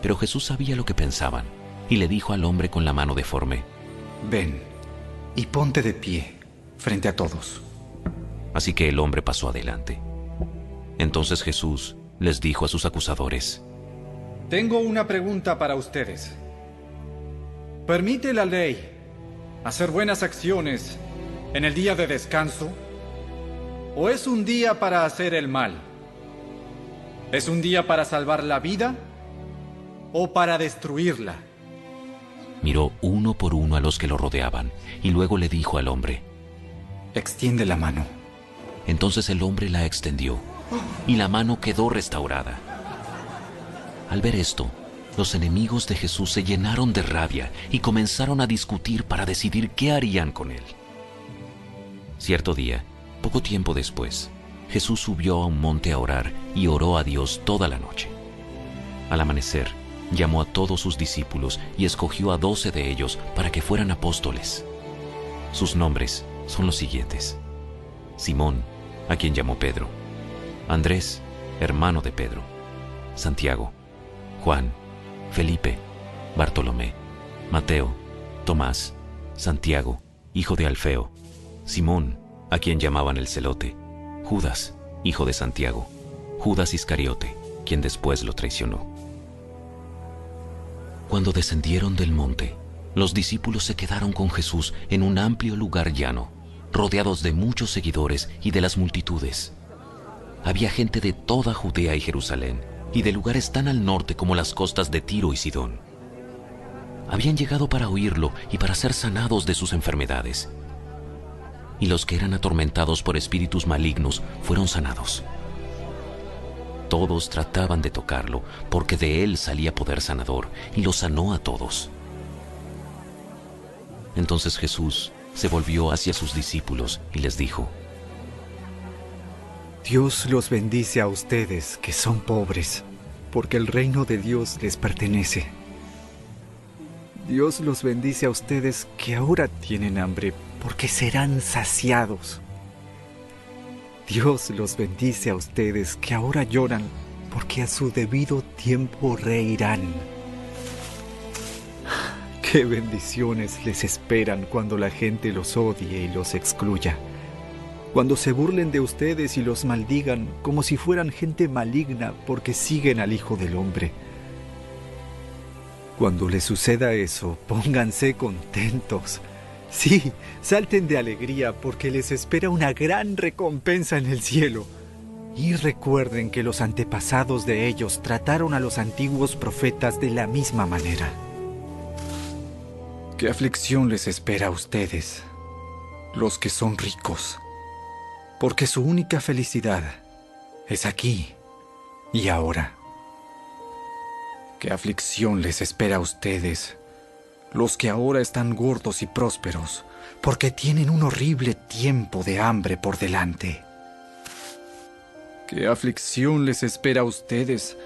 Pero Jesús sabía lo que pensaban y le dijo al hombre con la mano deforme: Ven y ponte de pie frente a todos. Así que el hombre pasó adelante. Entonces Jesús les dijo a sus acusadores: Tengo una pregunta para ustedes. ¿Permite la ley hacer buenas acciones en el día de descanso? ¿O es un día para hacer el mal? ¿Es un día para salvar la vida o para destruirla? Miró uno por uno a los que lo rodeaban y luego le dijo al hombre: Extiende la mano. Entonces el hombre la extendió y la mano quedó restaurada. Al ver esto, los enemigos de Jesús se llenaron de rabia y comenzaron a discutir para decidir qué harían con él. Cierto día, poco tiempo después, Jesús subió a un monte a orar y oró a Dios toda la noche. Al amanecer, llamó a todos sus discípulos y escogió a 12 de ellos para que fueran apóstoles. Sus nombres son los siguientes: Simón, a quien llamó Pedro; Andrés, hermano de Pedro; Santiago; Juan; Felipe; Bartolomé; Mateo; Tomás; Santiago, hijo de Alfeo; Simón, a quien llamaban el Celote; Judas, hijo de Santiago; Judas Iscariote, quien después lo traicionó. Cuando descendieron del monte, los discípulos se quedaron con Jesús en un amplio lugar llano, rodeados de muchos seguidores y de las multitudes. Había gente de toda Judea y Jerusalén, y de lugares tan al norte como las costas de Tiro y Sidón. Habían llegado para oírlo y para ser sanados de sus enfermedades. Y los que eran atormentados por espíritus malignos fueron sanados. Todos trataban de tocarlo, porque de él salía poder sanador, y lo sanó a todos. Entonces Jesús se volvió hacia sus discípulos y les dijo: Dios los bendice a ustedes que son pobres, porque el reino de Dios les pertenece. Dios los bendice a ustedes que ahora tienen hambre, porque serán saciados. Dios los bendice a ustedes que ahora lloran, porque a su debido tiempo reirán. ¡Qué bendiciones les esperan cuando la gente los odie y los excluya! Cuando se burlen de ustedes y los maldigan como si fueran gente maligna porque siguen al Hijo del Hombre. Cuando les suceda eso, pónganse contentos. Sí, salten de alegría porque les espera una gran recompensa en el cielo. Y recuerden que los antepasados de ellos trataron a los antiguos profetas de la misma manera. ¿Qué aflicción les espera a ustedes, los que son ricos? Porque su única felicidad es aquí y ahora. ¿Qué aflicción les espera a ustedes, los que ahora están gordos y prósperos, porque tienen un horrible tiempo de hambre por delante? ¿Qué aflicción les espera a ustedes,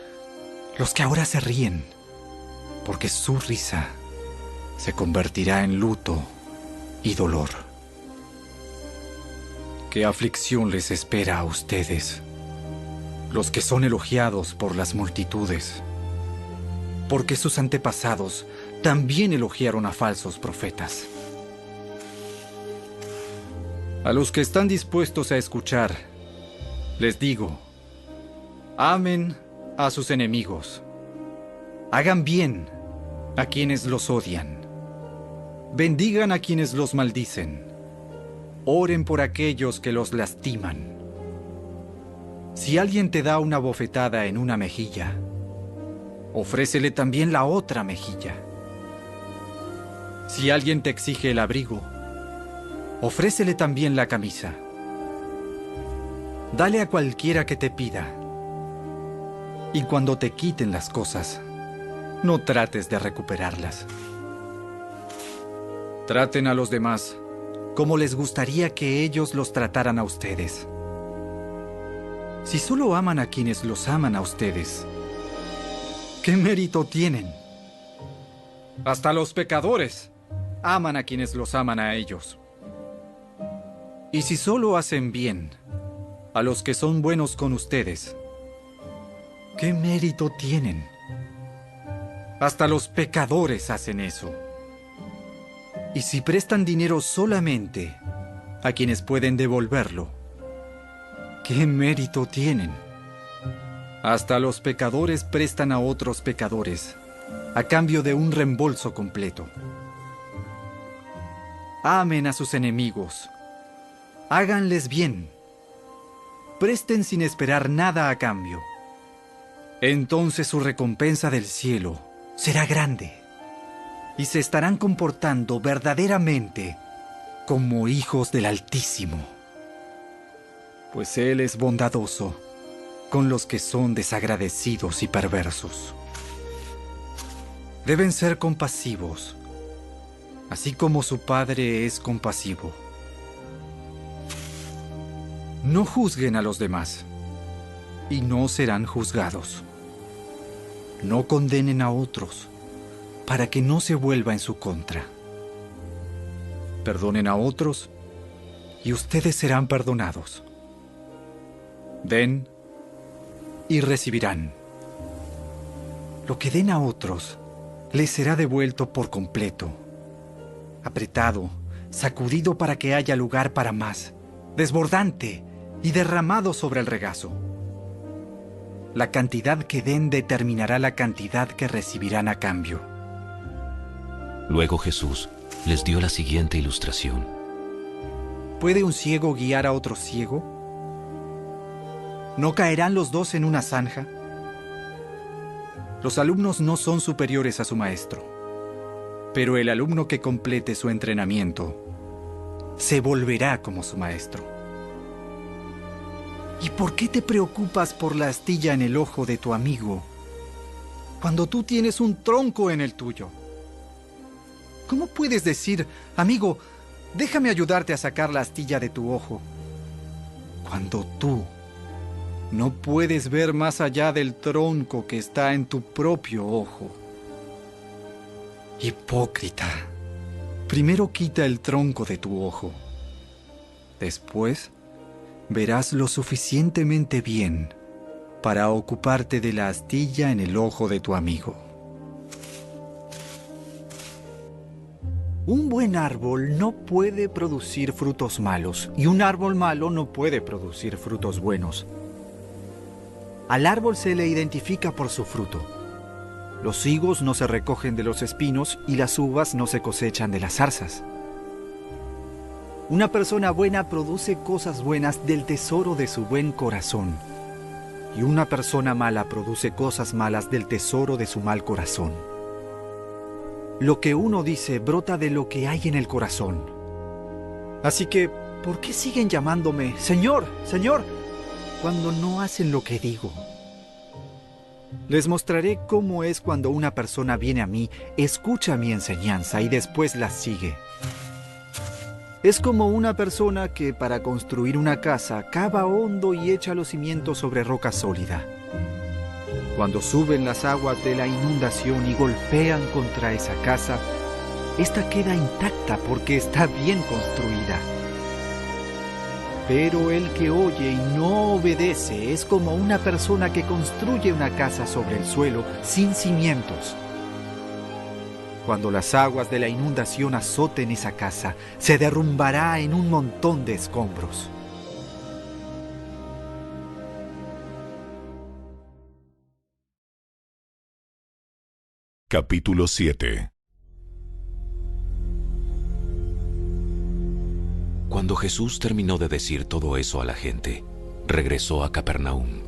los que ahora se ríen, porque su risa se convertirá en luto y dolor? ¿Qué aflicción les espera a ustedes, los que son elogiados por las multitudes? Porque sus antepasados también elogiaron a falsos profetas. A los que están dispuestos a escuchar, les digo: amen a sus enemigos, hagan bien a quienes los odian, bendigan a quienes los maldicen, oren por aquellos que los lastiman. Si alguien te da una bofetada en una mejilla, ofrécele también la otra mejilla. Si alguien te exige el abrigo, ofrécele también la camisa. Dale a cualquiera que te pida. Y cuando te quiten las cosas, no trates de recuperarlas. Traten a los demás como les gustaría que ellos los trataran a ustedes. Si solo aman a quienes los aman a ustedes, ¿qué mérito tienen? Hasta los pecadores aman a quienes los aman a ellos. Y si solo hacen bien a los que son buenos con ustedes, ¿qué mérito tienen? Hasta los pecadores hacen eso. Y si prestan dinero solamente a quienes pueden devolverlo, ¿qué mérito tienen? Hasta los pecadores prestan a otros pecadores a cambio de un reembolso completo. Amen a sus enemigos, háganles bien, presten sin esperar nada a cambio. Entonces su recompensa del cielo será grande y se estarán comportando verdaderamente como hijos del Altísimo, pues Él es bondadoso con los que son desagradecidos y perversos. Deben ser compasivos, así como su Padre es compasivo. No juzguen a los demás, y no serán juzgados. No condenen a otros, para que no se vuelva en su contra. Perdonen a otros, y ustedes serán perdonados. Den y recibirán. Lo que den a otros les será devuelto por completo, apretado, sacudido para que haya lugar para más, desbordante y derramado sobre el regazo. La cantidad que den determinará la cantidad que recibirán a cambio. Luego Jesús les dio la siguiente ilustración. ¿Puede un ciego guiar a otro ciego? ¿No caerán los dos en una zanja? Los alumnos no son superiores a su maestro, pero el alumno que complete su entrenamiento se volverá como su maestro. ¿Y por qué te preocupas por la astilla en el ojo de tu amigo cuando tú tienes un tronco en el tuyo? ¿Cómo puedes decir, amigo, déjame ayudarte a sacar la astilla de tu ojo, cuando tú no puedes ver más allá del tronco que está en tu propio ojo? Hipócrita, primero quita el tronco de tu ojo. Después verás lo suficientemente bien para ocuparte de la astilla en el ojo de tu amigo. Un buen árbol no puede producir frutos malos, y un árbol malo no puede producir frutos buenos. Al árbol se le identifica por su fruto. Los higos no se recogen de los espinos y las uvas no se cosechan de las zarzas. Una persona buena produce cosas buenas del tesoro de su buen corazón, y una persona mala produce cosas malas del tesoro de su mal corazón. Lo que uno dice brota de lo que hay en el corazón. Así que, ¿por qué siguen llamándome Señor, Señor, cuando no hacen lo que digo? Les mostraré cómo es cuando una persona viene a mí, escucha mi enseñanza y después la sigue. Es como una persona que para construir una casa cava hondo y echa los cimientos sobre roca sólida. Cuando suben las aguas de la inundación y golpean contra esa casa, esta queda intacta porque está bien construida. Pero el que oye y no obedece es como una persona que construye una casa sobre el suelo sin cimientos. Cuando las aguas de la inundación azoten esa casa, se derrumbará en un montón de escombros. Capítulo 7. Cuando Jesús terminó de decir todo eso a la gente, regresó a Capernaum.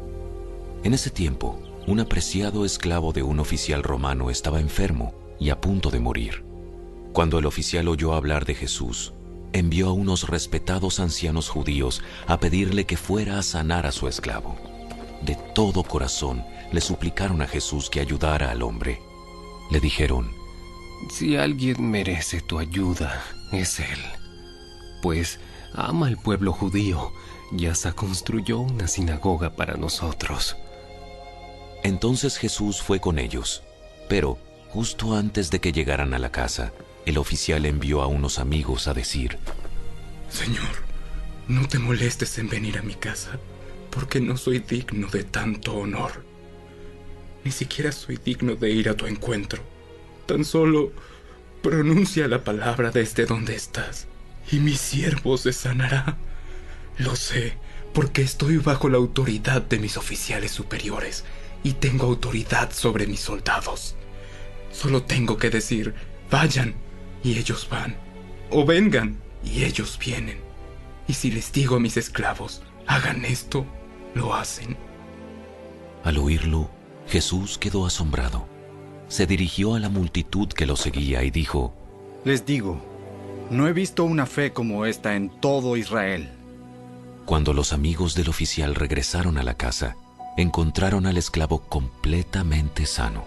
En ese tiempo, un apreciado esclavo de un oficial romano estaba enfermo y a punto de morir. Cuando el oficial oyó hablar de Jesús, envió a unos respetados ancianos judíos a pedirle que fuera a sanar a su esclavo. De todo corazón le suplicaron a Jesús que ayudara al hombre. Le dijeron: si alguien merece tu ayuda, es él, pues ama al pueblo judío y hasta construyó una sinagoga para nosotros. Entonces Jesús fue con ellos, pero justo antes de que llegaran a la casa, el oficial envió a unos amigos a decir: Señor, no te molestes en venir a mi casa, porque no soy digno de tanto honor. Ni siquiera soy digno de ir a tu encuentro. Tan solo pronuncia la palabra desde donde estás, y mi siervo se sanará. Lo sé, porque estoy bajo la autoridad de mis oficiales superiores, y tengo autoridad sobre mis soldados. Solo tengo que decir: vayan, y ellos van, o vengan, y ellos vienen. Y si les digo a mis esclavos: hagan esto, lo hacen. Al oírlo, Jesús quedó asombrado. Se dirigió a la multitud que lo seguía y dijo: les digo, no he visto una fe como esta en todo Israel. Cuando los amigos del oficial regresaron a la casa, encontraron al esclavo completamente sano.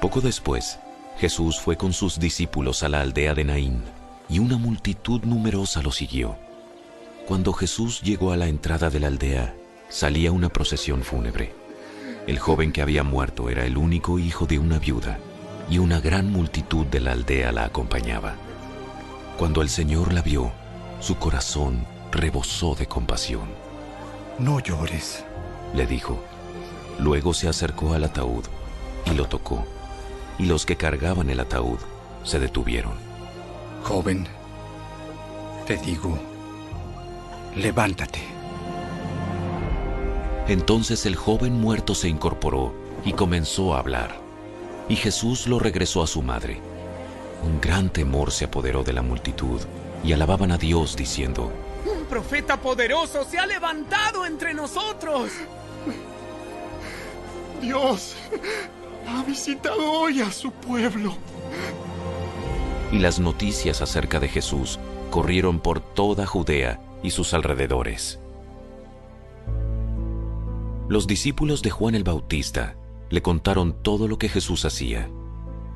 Poco después, Jesús fue con sus discípulos a la aldea de Naín, y una multitud numerosa lo siguió. Cuando Jesús llegó a la entrada de la aldea, salía una procesión fúnebre. El joven que había muerto era el único hijo de una viuda, y una gran multitud de la aldea la acompañaba. Cuando el Señor la vio, su corazón rebosó de compasión. No llores, le dijo. Luego se acercó al ataúd y lo tocó, y los que cargaban el ataúd se detuvieron. Joven, te digo, levántate. Entonces el joven muerto se incorporó y comenzó a hablar, y Jesús lo regresó a su madre. Un gran temor se apoderó de la multitud, y alababan a Dios diciendo: ¡Un profeta poderoso se ha levantado entre nosotros! Dios ha visitado hoy a su pueblo. Y las noticias acerca de Jesús corrieron por toda Judea y sus alrededores. Los discípulos de Juan el Bautista le contaron todo lo que Jesús hacía.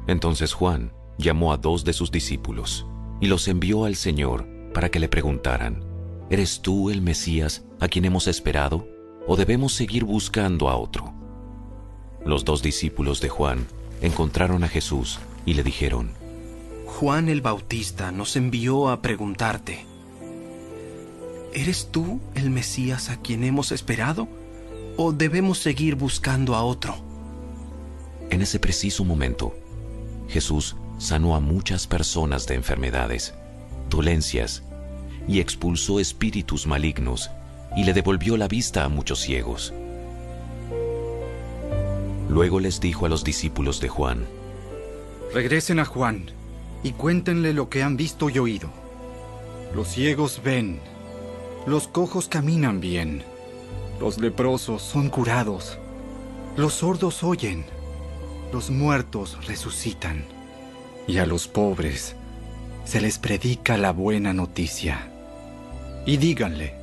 Entonces Juan llamó a 2 de sus discípulos y los envió al Señor para que le preguntaran: ¿Eres tú el Mesías a quien hemos esperado, o debemos seguir buscando a otro? Los 2 discípulos de Juan encontraron a Jesús y le dijeron: Juan el Bautista nos envió a preguntarte: ¿eres tú el Mesías a quien hemos esperado, o debemos seguir buscando a otro? En ese preciso momento, Jesús sanó a muchas personas de enfermedades, dolencias, y expulsó espíritus malignos, y le devolvió la vista a muchos ciegos. Luego les dijo a los discípulos de Juan: Regresen a Juan y cuéntenle lo que han visto y oído. Los ciegos ven, los cojos caminan bien, los leprosos son curados, los sordos oyen, los muertos resucitan, y a los pobres se les predica la buena noticia. Y díganle: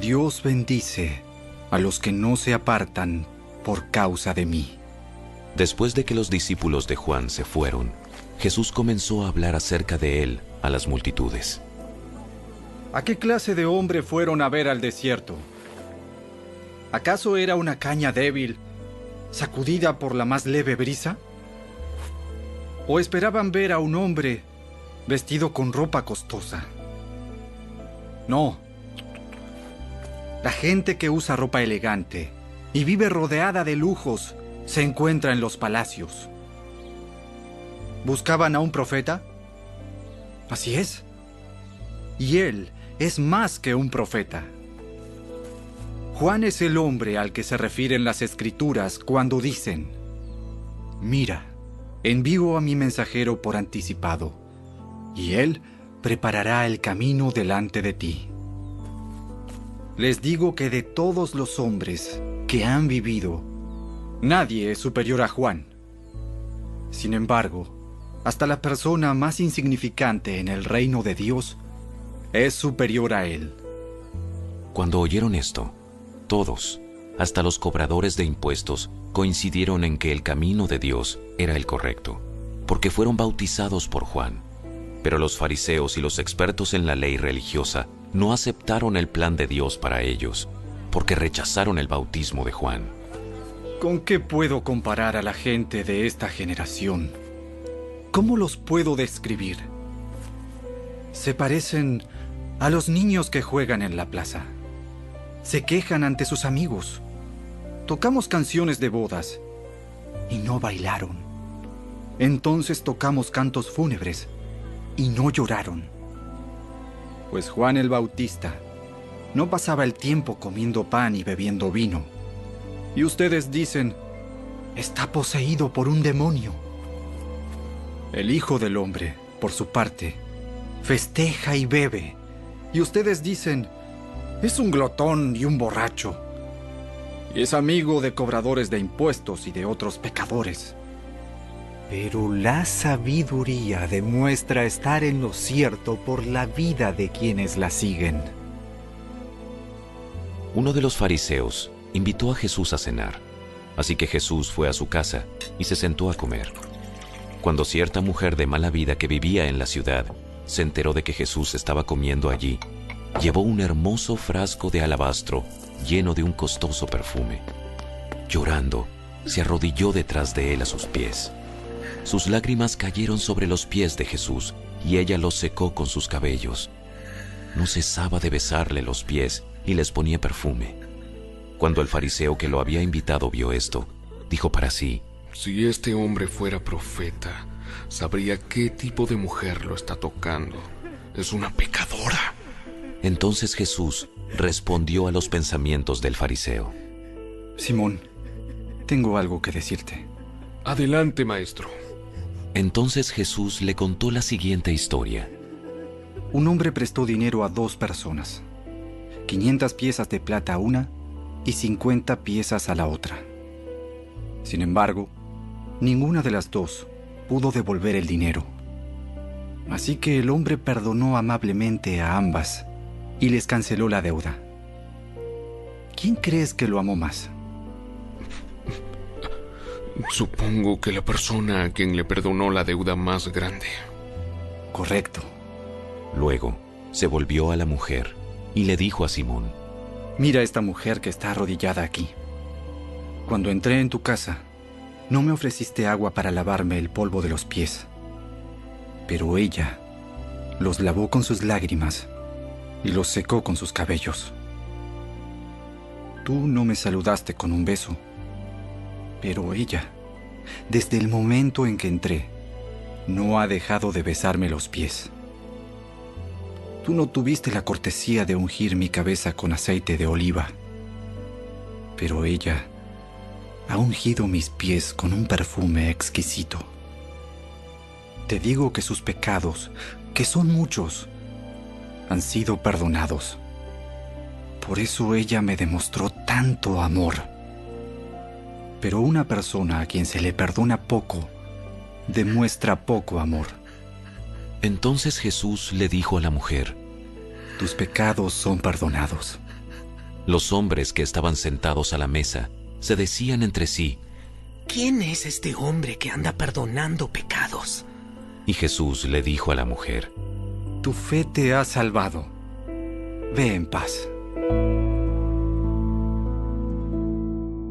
Dios bendice a los que no se apartan por causa de mí. Después de que los discípulos de Juan se fueron, Jesús comenzó a hablar acerca de él a las multitudes. ¿A qué clase de hombre fueron a ver al desierto? ¿Acaso era una caña débil, sacudida por la más leve brisa? ¿O esperaban ver a un hombre vestido con ropa costosa? No. La gente que usa ropa elegante y vive rodeada de lujos se encuentra en los palacios. ¿Buscaban a un profeta? Así es. Y él es más que un profeta. Juan es el hombre al que se refieren las Escrituras cuando dicen: Mira, envío a mi mensajero por anticipado, y él preparará el camino delante de ti. Les digo que de todos los hombres que han vivido, nadie es superior a Juan. Sin embargo, hasta la persona más insignificante en el reino de Dios es superior a él. Cuando oyeron esto, todos, hasta los cobradores de impuestos, coincidieron en que el camino de Dios era el correcto, porque fueron bautizados por Juan. Pero los fariseos y los expertos en la ley religiosa no aceptaron el plan de Dios para ellos, porque rechazaron el bautismo de Juan. ¿Con qué puedo comparar a la gente de esta generación? ¿Cómo los puedo describir? Se parecen a los niños que juegan en la plaza. Se quejan ante sus amigos. Tocamos canciones de bodas y no bailaron. Entonces tocamos cantos fúnebres y no lloraron. Pues Juan el Bautista no pasaba el tiempo comiendo pan y bebiendo vino. Y ustedes dicen: está poseído por un demonio. El Hijo del Hombre, por su parte, festeja y bebe. Y ustedes dicen: es un glotón y un borracho. Y es amigo de cobradores de impuestos y de otros pecadores. Pero la sabiduría demuestra estar en lo cierto por la vida de quienes la siguen. Uno de los fariseos invitó a Jesús a cenar, así que Jesús fue a su casa y se sentó a comer. Cuando cierta mujer de mala vida que vivía en la ciudad se enteró de que Jesús estaba comiendo allí, llevó un hermoso frasco de alabastro lleno de un costoso perfume. Llorando, se arrodilló detrás de él a sus pies. Sus lágrimas cayeron sobre los pies de Jesús y ella los secó con sus cabellos. No cesaba de besarle los pies y les ponía perfume. Cuando el fariseo que lo había invitado vio esto, dijo para sí: Si este hombre fuera profeta, sabría qué tipo de mujer lo está tocando. Es una pecadora. Entonces Jesús respondió a los pensamientos del fariseo. Simón, tengo algo que decirte. Adelante, maestro. Entonces Jesús le contó la siguiente historia. Un hombre prestó dinero a 2 personas, 500 piezas de plata a una y 50 piezas a la otra. Sin embargo, ninguna de las 2 pudo devolver el dinero. Así que el hombre perdonó amablemente a ambas y les canceló la deuda. ¿Quién crees que lo amó más? Supongo que la persona a quien le perdonó la deuda más grande. Correcto. Luego se volvió a la mujer y le dijo a Simón: Mira a esta mujer que está arrodillada aquí. Cuando entré en tu casa, no me ofreciste agua para lavarme el polvo de los pies, pero ella los lavó con sus lágrimas y los secó con sus cabellos. Tú no me saludaste con un beso, pero ella, desde el momento en que entré, no ha dejado de besarme los pies. Tú no tuviste la cortesía de ungir mi cabeza con aceite de oliva, pero ella ha ungido mis pies con un perfume exquisito. Te digo que sus pecados, que son muchos, han sido perdonados. Por eso ella me demostró tanto amor. Pero una persona a quien se le perdona poco, demuestra poco amor. Entonces Jesús le dijo a la mujer: Tus pecados son perdonados. Los hombres que estaban sentados a la mesa se decían entre sí: ¿Quién es este hombre que anda perdonando pecados? Y Jesús le dijo a la mujer: Tu fe te ha salvado. Ve en paz.